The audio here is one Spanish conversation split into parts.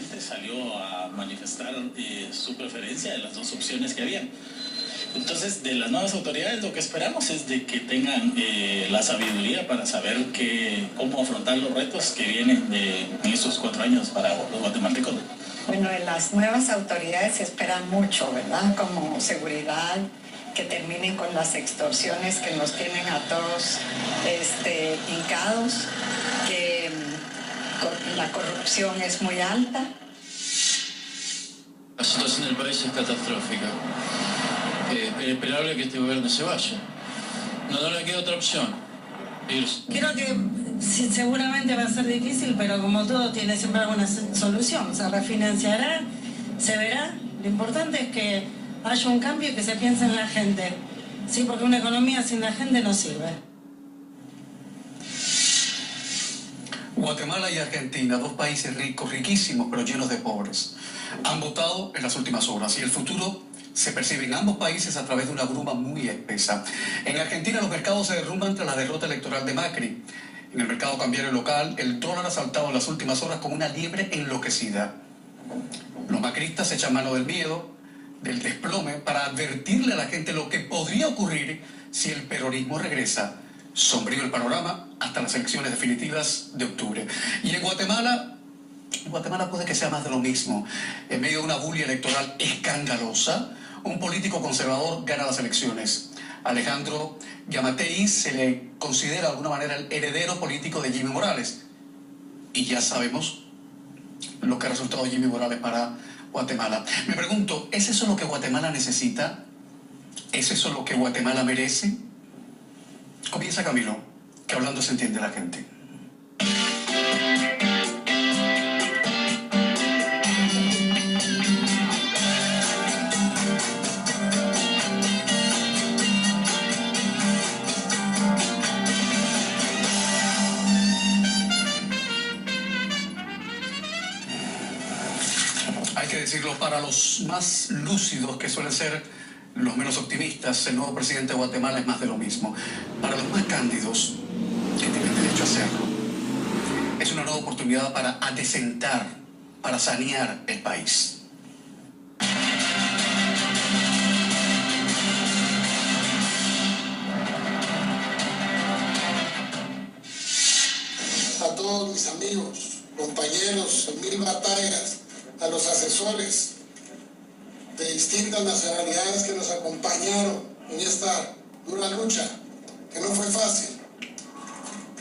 gente salió a manifestar su preferencia de las dos opciones que habían. Entonces, de las nuevas autoridades lo que esperamos es de que tengan la sabiduría para saber cómo afrontar los retos que vienen en estos 4 años para los guatemaltecos. Bueno, de las nuevas autoridades se espera mucho, ¿verdad? Como seguridad, que terminen con las extorsiones que nos tienen a todos hincados, que la corrupción es muy alta. La situación del país es catastrófica. Es esperable que este gobierno se vaya. No le queda otra opción. Irse. Creo que sí, seguramente va a ser difícil, pero como todo tiene siempre alguna solución. Se refinanciará, se verá. Lo importante es que haya un cambio y que se piense en la gente. Sí, porque una economía sin la gente no sirve. Guatemala y Argentina, 2 países ricos, riquísimos, pero llenos de pobres, han votado en las últimas horas y el futuro se percibe en ambos países a través de una bruma muy espesa. En Argentina los mercados se derrumban tras la derrota electoral de Macri. En el mercado cambiario local, el dólar ha saltado en las últimas horas como una liebre enloquecida. Los macristas echan mano del miedo, del desplome, para advertirle a la gente lo que podría ocurrir si el peronismo regresa. Sombrío el panorama hasta las elecciones definitivas de octubre. Y en Guatemala puede que sea más de lo mismo. En medio de una bulia electoral escandalosa, un político conservador gana las elecciones. Alejandro Giammattei se le considera de alguna manera el heredero político de Jimmy Morales. Y ya sabemos lo que ha resultado Jimmy Morales para Guatemala. Me pregunto, ¿es eso lo que Guatemala necesita? ¿Es eso lo que Guatemala merece? Comienza Camilo, que hablando se entiende la gente. Hay que decirlo, para los más lúcidos, que suelen ser los menos optimistas, el nuevo presidente de Guatemala es más de lo mismo. Para los más cándidos, que tienen derecho a hacerlo, es una nueva oportunidad para adecentar, para sanear el país. A todos mis amigos, compañeros en 1000 batallas, a los asesores de distintas nacionalidades que nos acompañaron en esta dura lucha, que no fue fácil,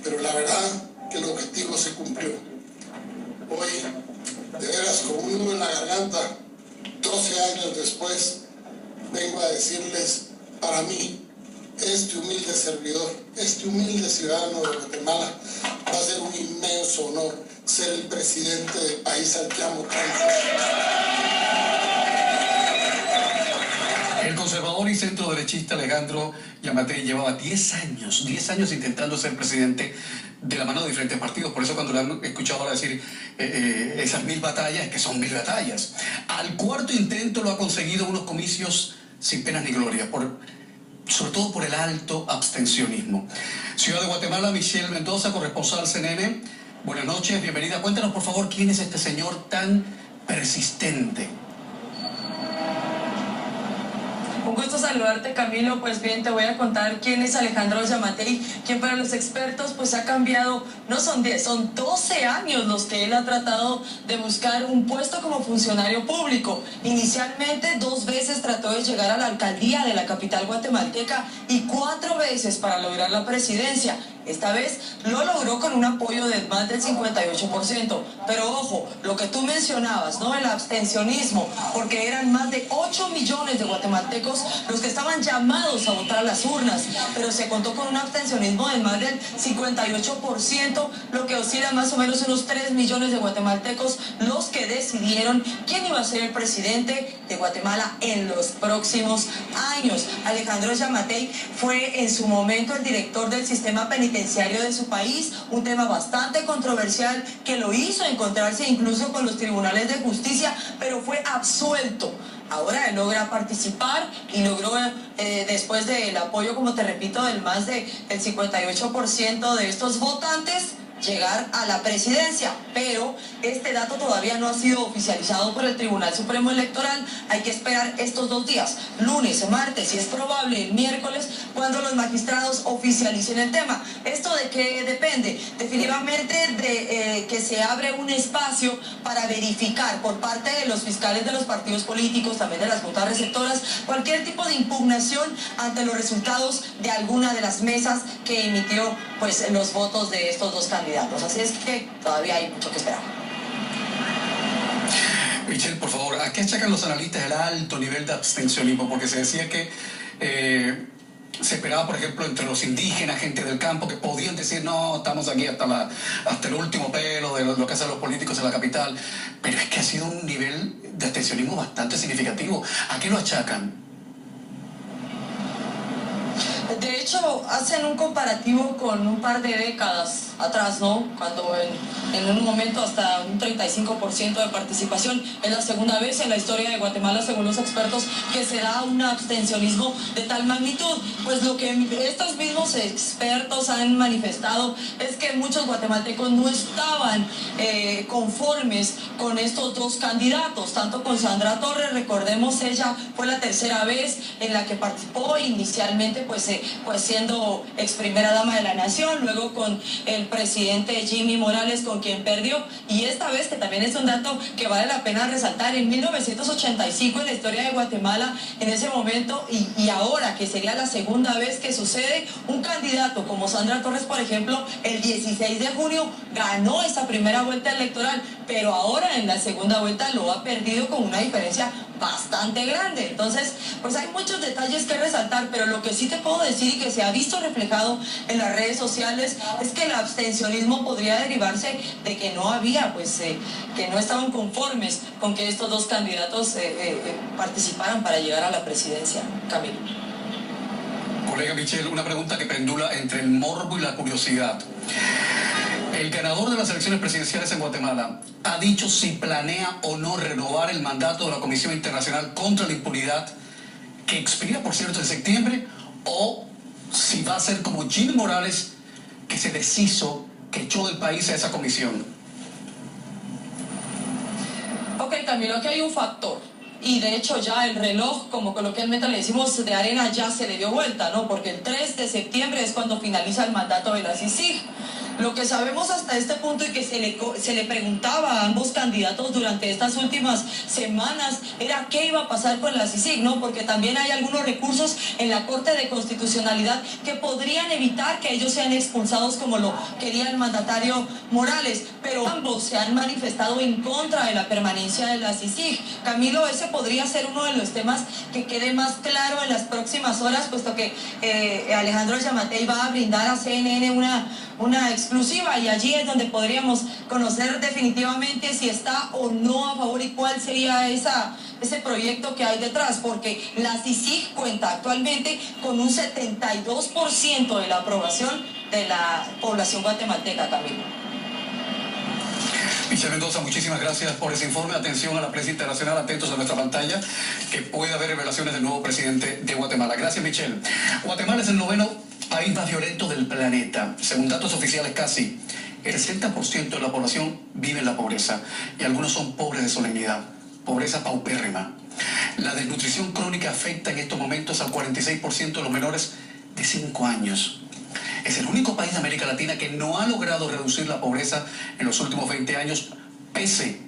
pero la verdad que el objetivo se cumplió. Hoy, de veras, con un nudo en la garganta, 12 años después, vengo a decirles, para mí, este humilde servidor, este humilde ciudadano de Guatemala, va a ser un inmenso honor ser el presidente del país al que amo tanto. El conservador y centroderechista Alejandro Giammattei llevaba 10 años intentando ser presidente de la mano de diferentes partidos. Por eso cuando le han escuchado ahora decir esas 1000 batallas, es que son 1000 batallas. Al cuarto intento lo ha conseguido unos comicios sin penas ni gloria, sobre todo por el alto abstencionismo. Ciudad de Guatemala, Michelle Mendoza, corresponsal CNN. Buenas noches, bienvenida. Cuéntanos, por favor, quién es este señor tan persistente. Un gusto saludarte, Camilo. Pues bien, te voy a contar quién es Alejandro Giammattei, quien para los expertos pues ha cambiado, no son 10, son 12 años los que él ha tratado de buscar un puesto como funcionario público. Inicialmente 2 veces trató de llegar a la alcaldía de la capital guatemalteca y 4 veces para lograr la presidencia. Esta vez lo logró con un apoyo de más del 58%. Pero ojo, lo que tú mencionabas, ¿no? El abstencionismo, porque eran más de 8 millones de guatemaltecos los que estaban llamados a votar a las urnas, pero se contó con un abstencionismo de más del 58%, lo que oscila más o menos unos 3 millones de guatemaltecos los que decidieron quién iba a ser el presidente de Guatemala en los próximos años. Alejandro Giammattei fue en su momento el director del sistema penitenciario de su país, un tema bastante controversial que lo hizo encontrarse incluso con los tribunales de justicia, pero fue absuelto. Ahora él logra participar y logró, después del apoyo, como te repito, del más del 58% de estos votantes, llegar a la presidencia, pero este dato todavía no ha sido oficializado por el Tribunal Supremo Electoral. Hay que esperar estos 2 días, lunes, martes y es probable el miércoles, cuando los magistrados oficialicen el tema. ¿Esto de qué depende? Definitivamente de que se abre un espacio para verificar por parte de los fiscales de los partidos políticos, también de las juntas receptoras, cualquier tipo de impugnación ante los resultados de alguna de las mesas que emitió pues los votos de estos 2 candidatos. Así es que todavía hay mucho que esperar. Michelle, por favor, ¿a qué achacan los analistas el alto nivel de abstencionismo? Porque se decía que se esperaba, por ejemplo, entre los indígenas, gente del campo, que podían decir, no, estamos aquí hasta el último pelo de lo que hacen los políticos en la capital. Pero es que ha sido un nivel de abstencionismo bastante significativo. ¿A qué lo achacan? De hecho, hacen un comparativo con un par de décadas atrás, ¿no? Cuando en un momento hasta un 35% de participación. Es la segunda vez en la historia de Guatemala, según los expertos, que se da un abstencionismo de tal magnitud. Pues lo que estos mismos expertos han manifestado es que muchos guatemaltecos no estaban conformes con estos 2 candidatos, tanto con Sandra Torres. Recordemos, ella fue la 3ª vez en la que participó, inicialmente pues siendo ex primera dama de la nación, luego con el presidente Jimmy Morales, con quien perdió, y esta vez, que también es un dato que vale la pena resaltar, en 1985 en la historia de Guatemala, en ese momento y ahora, que sería la segunda vez que sucede, un candidato como Sandra Torres, por ejemplo, el 16 de junio ganó esa primera vuelta electoral, pero ahora en la segunda vuelta lo ha perdido con una diferencia bastante grande. Entonces, pues hay muchos detalles que resaltar, pero lo que sí te puedo decir y que se ha visto reflejado en las redes sociales es que el abstencionismo podría derivarse de que no había, que no estaban conformes con que estos 2 candidatos participaran para llegar a la presidencia. Camilo. Colega Michelle, una pregunta que pendula entre el morbo y la curiosidad. El ganador de las elecciones presidenciales en Guatemala ha dicho si planea o no renovar el mandato de la Comisión Internacional contra la Impunidad, que expira, por cierto, en septiembre, o si va a ser como Jimmy Morales, que se deshizo, que echó del país a esa comisión. Ok, Camilo, aquí hay un factor. Y de hecho ya el reloj, como coloquialmente le decimos, de arena ya se le dio vuelta, ¿no? Porque el 3 de septiembre es cuando finaliza el mandato de la CICIG. Lo que sabemos hasta este punto y que se le preguntaba a ambos candidatos durante estas últimas semanas era qué iba a pasar con la CICIG, ¿no? Porque también hay algunos recursos en la Corte de Constitucionalidad que podrían evitar que ellos sean expulsados como lo quería el mandatario Morales, pero ambos se han manifestado en contra de la permanencia de la CICIG. Camilo, ese podría ser uno de los temas que quede más claro en las próximas horas, puesto que Alejandro Yamatei va a brindar a CNN una exclusiva, y allí es donde podríamos conocer definitivamente si está o no a favor y cuál sería ese proyecto que hay detrás, porque la CICIG cuenta actualmente con un 72% de la aprobación de la población guatemalteca, Camilo. Michelle Mendoza, muchísimas gracias por ese informe. Atención a la prensa internacional, atentos a nuestra pantalla, que puede haber revelaciones del nuevo presidente de Guatemala. Gracias, Michelle. Guatemala es el 9º país más violento del planeta. Según datos oficiales, casi el 60% de la población vive en la pobreza, y algunos son pobres de solemnidad, pobreza paupérrima. La desnutrición crónica afecta en estos momentos al 46% de los menores de 5 años. Es el único país de América Latina que no ha logrado reducir la pobreza en los últimos 20 años, pese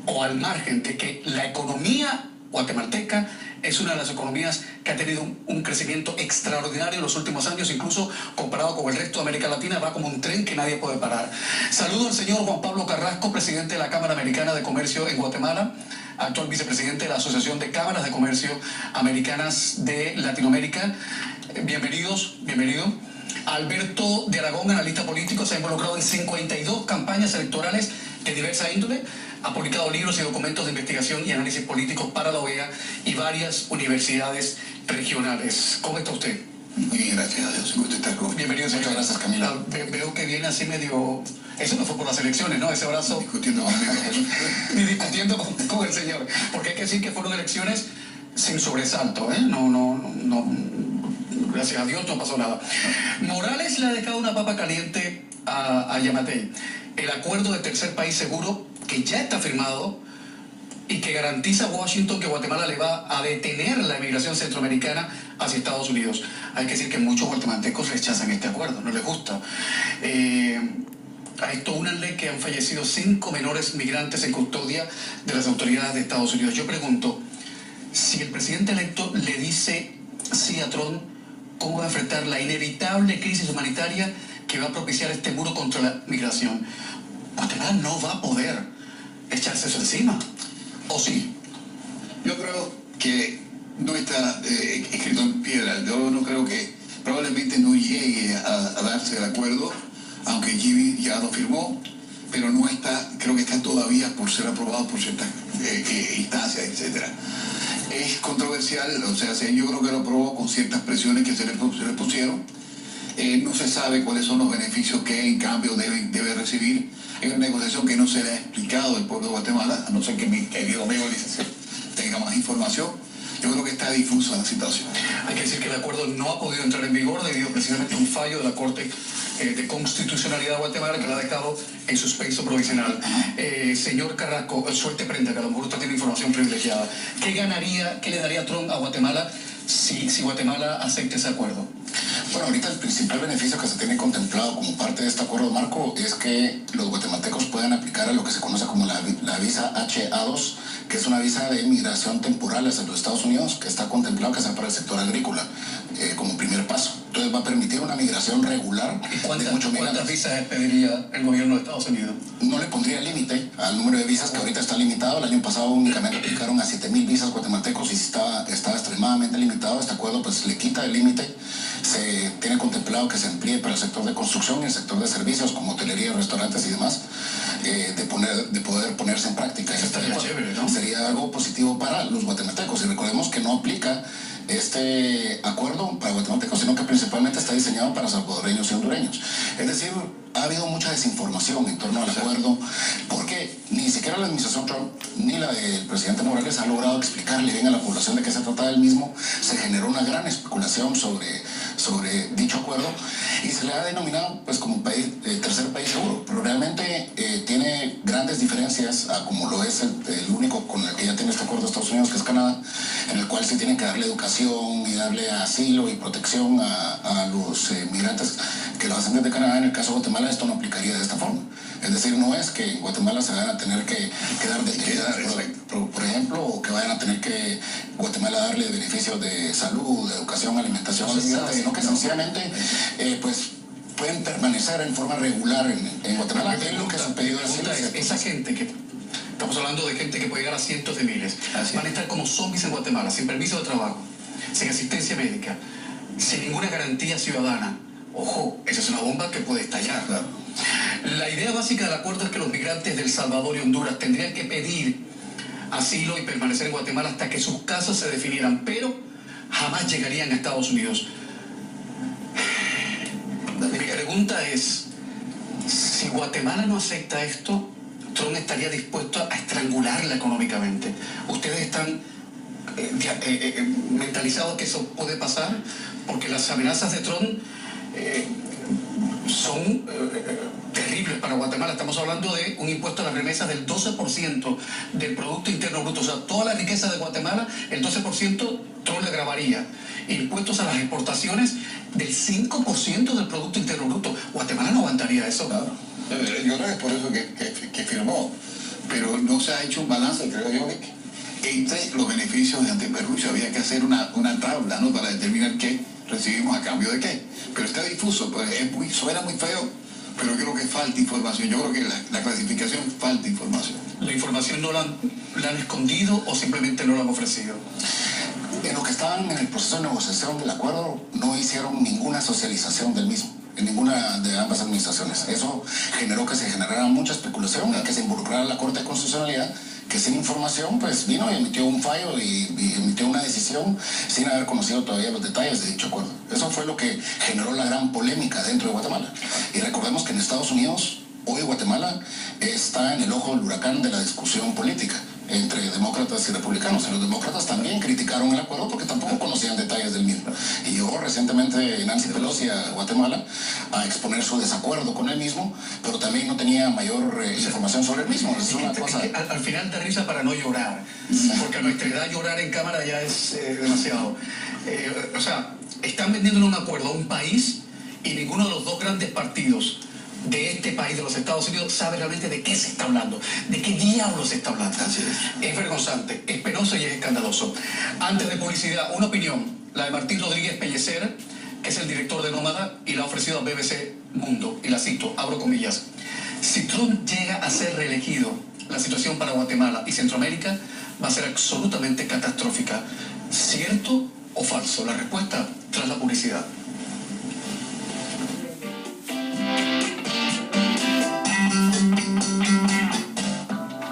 o al margen de que la economía guatemalteca es una de las economías que ha tenido un crecimiento extraordinario en los últimos años, incluso comparado con el resto de América Latina, va como un tren que nadie puede parar. Saludo al señor Juan Pablo Carrasco, presidente de la Cámara Americana de Comercio en Guatemala, actual vicepresidente de la Asociación de Cámaras de Comercio Americanas de Latinoamérica. Bienvenido. Alberto de Aragón, analista político, se ha involucrado en 52 campañas electorales de diversa índole, ha publicado libros y documentos de investigación y análisis políticos para la OEA y varias universidades regionales. ¿Cómo está usted? Muy bien, gracias a Dios. Bienvenido, señor. Muchas gracias, Camilo. Veo que viene así medio... Eso no fue por las elecciones, ¿no? Ese abrazo... Discutiendo conmigo. Ni discutiendo con el señor. Porque hay que decir que fueron elecciones sin sobresalto, ¿eh? No, gracias a Dios no pasó nada. Morales le ha dejado una papa caliente a Yamatei. El acuerdo de tercer país seguro que ya está firmado y que garantiza a Washington que Guatemala le va a detener la emigración centroamericana hacia Estados Unidos. Hay que decir que muchos guatemaltecos rechazan este acuerdo, no les gusta. A esto únanle que han fallecido 5 menores migrantes en custodia de las autoridades de Estados Unidos. Yo pregunto, si el presidente electo le dice sí a Trump, ¿cómo va a enfrentar la inevitable crisis humanitaria que va a propiciar este muro contra la migración? Guatemala no va a poder echarse eso encima, ¿o sí? Yo creo que no está escrito en piedra. Yo no creo que probablemente no llegue a darse el acuerdo, aunque Jimmy ya lo firmó, pero no está, creo que está todavía por ser aprobado por ciertas instancias, etc. Es controversial, o sea, yo creo que lo aprobó con ciertas presiones que se le pusieron. No se sabe cuáles son los beneficios que en cambio debe recibir. Es una negociación que no se le ha explicado al pueblo de Guatemala, a no ser que mi querido amigo licenciado tenga más información. Yo creo que está difusa la situación. Hay que decir que el acuerdo no ha podido entrar en vigor debido precisamente a un fallo de la Corte de Constitucionalidad de Guatemala que lo ha dejado en suspenso provisional. Señor Carrasco, suerte prenda, que a lo mejor usted tiene información privilegiada. ¿Qué ganaría, qué le daría Trump a Guatemala si Guatemala acepta ese acuerdo? Bueno, ahorita el principal beneficio que se tiene contemplado como parte de este acuerdo marco es que los guatemaltecos puedan aplicar a lo que se conoce como la visa HA2, que es una visa de migración temporal hacia los Estados Unidos, que está contemplado que sea para el sector agrícola, como primer paso. Entonces va a permitir una migración regular. ¿Y cuántas visas pediría el gobierno de Estados Unidos? No le pondría límite al número de visas, que ahorita está limitado. El año pasado únicamente aplicaron a 7,000 visas guatemaltecos y estaba extremadamente limitado. Este acuerdo pues le quita el límite. Se tiene contemplado que se amplíe para el sector de construcción y el sector de servicios como hotelería, restaurantes y demás, de poder ponerse en práctica. Eso estaría chévere, ¿no? Sería algo positivo para los guatemaltecos. Y recordemos que no aplica este acuerdo para guatemaltecos, sino que principalmente está diseñado para salvadoreños y hondureños. Es decir, ha habido mucha desinformación en torno al acuerdo, porque ni siquiera la administración Trump ni la del presidente Morales ha logrado explicarle bien a la población de qué se trata del mismo. Se generó una gran especulación sobre dicho acuerdo y se le ha denominado pues como tercer país seguro, pero realmente tiene grandes diferencias a como lo es el único con el que ya tiene este acuerdo de Estados Unidos, que es Canadá, en el cual se tienen que darle educación y darle asilo y protección a los migrantes que lo hacen desde Canadá. En el caso de Guatemala esto no aplicaría de esta forma. Es decir, no es que en Guatemala se vayan a tener que dar detenidades, por ejemplo, o que vayan a tener que Guatemala darle beneficios de salud, de educación, alimentación, sino que sencillamente pues pueden permanecer en forma regular en Guatemala. Es lo que se ha pedido de esa gente que estamos hablando de gente que puede llegar a cientos de miles, van a estar como zombies en Guatemala, sin permiso de trabajo, sin asistencia médica, sin ninguna garantía ciudadana. Ojo, esa es una bomba que puede estallar. Claro. La idea básica del acuerdo es que los migrantes de El Salvador y Honduras tendrían que pedir asilo y permanecer en Guatemala hasta que sus casos se definieran, pero jamás llegarían a Estados Unidos. Mi pregunta es, si Guatemala no acepta esto, Trump estaría dispuesto a estrangularla económicamente. ¿Ustedes están mentalizados que eso puede pasar? Porque las amenazas de Trump son terribles para Guatemala. Estamos hablando de un impuesto a las remesas del 12% del Producto Interno Bruto. O sea, toda la riqueza de Guatemala, el 12% Trump le grabaría. Impuestos a las exportaciones del 5% del Producto Interno Bruto. Guatemala no aguantaría eso. Claro. Yo creo que es por eso que firmó. Pero no se ha hecho un balance, creo yo, entre los beneficios de antiperjuicio. Había que hacer una tabla, ¿no?, para determinar qué recibimos a cambio de qué. Pero está difuso, pues suena muy feo, pero yo creo que falta información. Yo creo que la clasificación falta información. ¿La información no la han escondido o simplemente no la han ofrecido? En los que estaban en el proceso de negociación del acuerdo no hicieron ninguna socialización del mismo en ninguna de ambas administraciones. Eso generó que se generara mucha especulación y que se involucrara la Corte de Constitucionalidad, que sin información pues vino y emitió un fallo y emitió una decisión sin haber conocido todavía los detalles de dicho acuerdo. Eso fue lo que generó la gran polémica dentro de Guatemala. Y recordemos que en Estados Unidos hoy Guatemala está en el ojo del huracán de la discusión política entre demócratas y republicanos. Y los demócratas también criticaron el acuerdo porque tampoco conocían detalles del mismo. Y llegó recientemente Nancy Pelosi a Guatemala a exponer su desacuerdo con el mismo, pero también no tenía mayor información sobre el mismo. Es una cosa... Al final te risa para no llorar, porque a nuestra edad llorar en cámara ya es demasiado. O sea, están vendiendo un acuerdo a un país y ninguno de los dos grandes partidos de este país, de los Estados Unidos, sabe realmente de qué se está hablando, de qué diablos se está hablando. Es vergonzante, es penoso y es escandaloso. Antes de publicidad, una opinión, la de Martín Rodríguez Pellecer, que es el director de Nómada y la ha ofrecido a BBC Mundo, y la cito, abro comillas: si Trump llega a ser reelegido, la situación para Guatemala y Centroamérica va a ser absolutamente catastrófica. ¿Cierto o falso? La respuesta tras la publicidad.